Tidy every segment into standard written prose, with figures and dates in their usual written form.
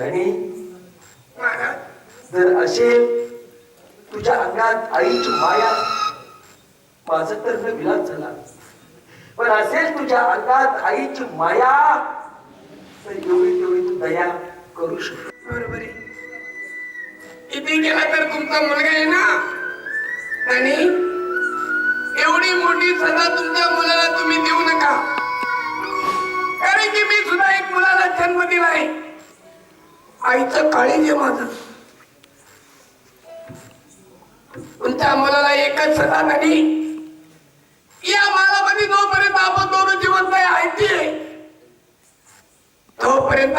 आणि जर असेल तुझ्या अंगात आईची माया, माझं तर न विलास झाला. पण असेल तुझ्या अंगात आईची माया, तर एवढी तेवढी तू दया करू शकतो. बरोबर आहे. किती केला तर तुमचा मुलगा आहे ना, आणि एवढी मोठी सजा तुमच्या मुलाला तुम्ही देऊ नका. कारण की मी सुद्धा एक मुलाला जन्म दिलाय. आईचं काळीज आहे माझं. तुमच्या मुलाला एकच सजा नाही, या मालामध्ये जोपर्यंत आपण दोन जिवंत आहे तोपर्यंत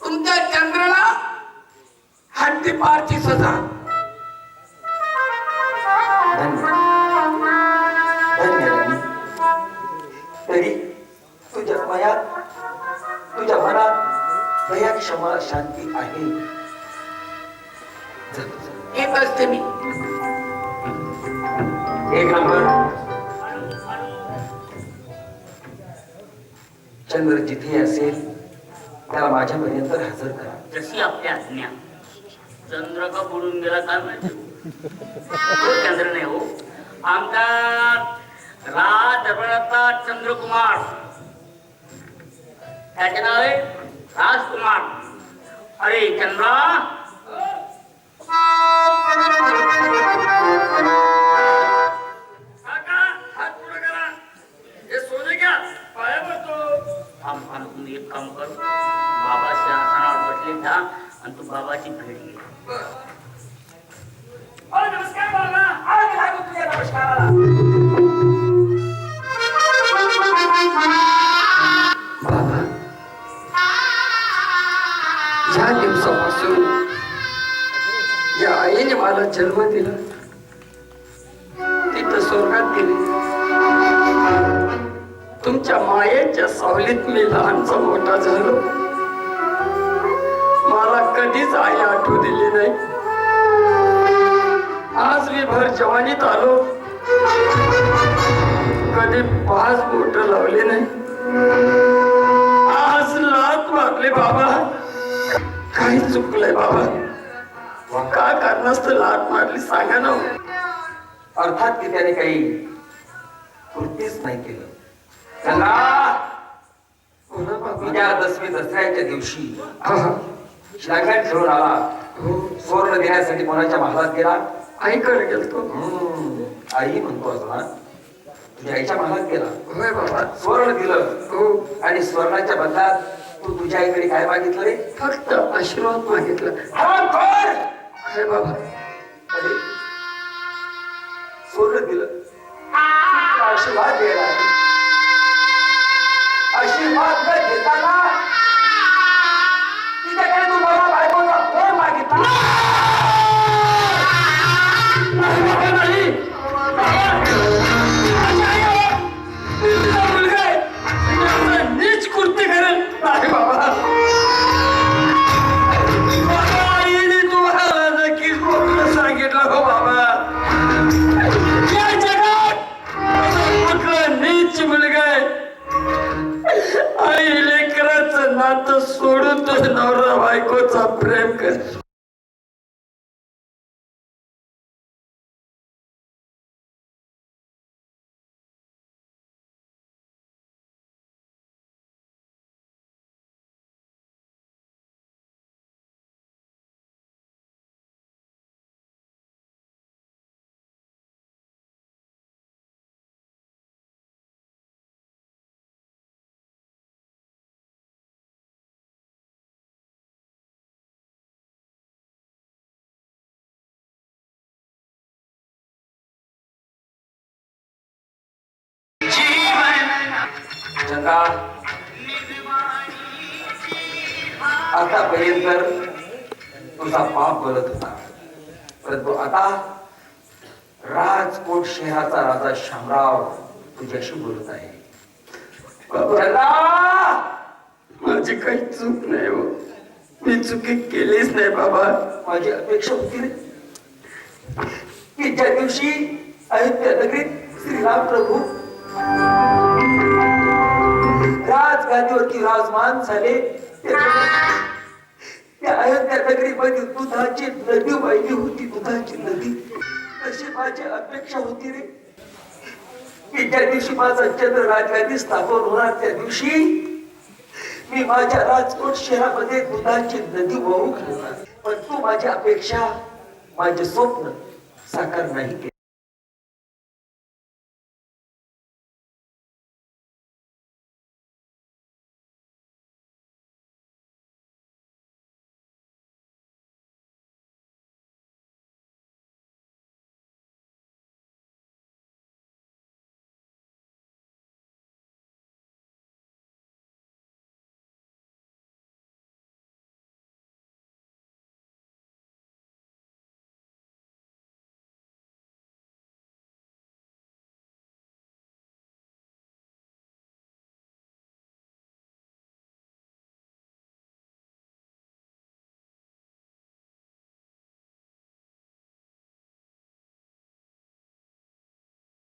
तुमच्या चंद्राला हद्दीपारची सजा. तरी तुझ्या मनात, तुझ्या मनात दया, क्षमा, शांती आहे. येत असते मी. एक नंबर. चंद्र जिथे असेल त्याला माझ्यापर्यंत हजर करा. जशी आपली आज्ञा. चंद्र का बुडून गेला काय माहिती. चंद्र नाही हो, आमचा दरबारातला चंद्रकुमार, त्याचे नाव आहे राजकुमार. अरे चंद्रा, एक काम कर, बाबा आसनावर बसले था आणि तू बाबाची भेट घे. नमस्कार बाबा. तुझ्या नमस्काराला. बाबा, या दिवसापासून या आईने मला जन्म दिला, तिथं स्वर्गात गेले. तुमच्या मायेच्या सावलीत मी लहानचा मोठा झालो. मला कधीच आई आठवू दिली नाही. आज मी भर जवानीत आलो, कधी पाच बोट लावले नाही. आज लात मारले बाबा. काही चुकलंय बाबा, का कारणास्तव लात मारली सांगा ना. अर्थात की त्याने काही कृतीच नाही केलं. विजयादशमी दसऱ्याच्या दिवशी शिलांगण ठेवून आला. स्वर्ण देण्यासाठी कोणाच्या महालात गेला? आईकडे गेलतो. आई म्हणतो असं, तुझ्या आईच्या महालात गेला. होय बाबा. स्वर्ण दिलं आणि स्वर्णाच्या बदलात तू तुझ्या आईकडे काय मागितलं रे? फक्त आशीर्वाद मागितलं. काय बाबा? अरे स्वर्ण दिलं, आशीर्वाद द्यायला. आशीर्वाद न घेताना तिच्याकडे तू मला बायकोचा फोन मागितला. नीच कृत्य करेल नाही बाबा. आईने तुम्हाला नक्कीच बोलून सांगितलं हो बाबा. या जगात कुठलं नीच मुलगा आहे. आई लेकराचं नातं सोडून तो नवरा बायकोचा प्रेम कर. आतापर्यंत तुझा बाप बोलत होता, परंतु आता राजकोट शहराचा राजा शामराव तुझ्याशी बोलत आहे. माझी काही चूक नाही हो, मी चुकी केलीच नाही बाबा. माझी अपेक्षा होती रे की ज्या दिवशी अयोध्या नगरीत श्रीराम प्रभू राजगादीवरती विराजमान झाले त्या अयोध्या नगरीमध्ये दुधाची नदी वाहिली होती, दुधाची नदी. तशी माझी अपेक्षा होती रे, की ज्या दिवशी माझा चंद्र राजगादी स्थापन होणार त्या दिवशी मी माझ्या राजकोट शहरामध्ये दुधाची नदी वाहू घालणार. पण तू माझी अपेक्षा, माझे स्वप्न साकार नाही केले.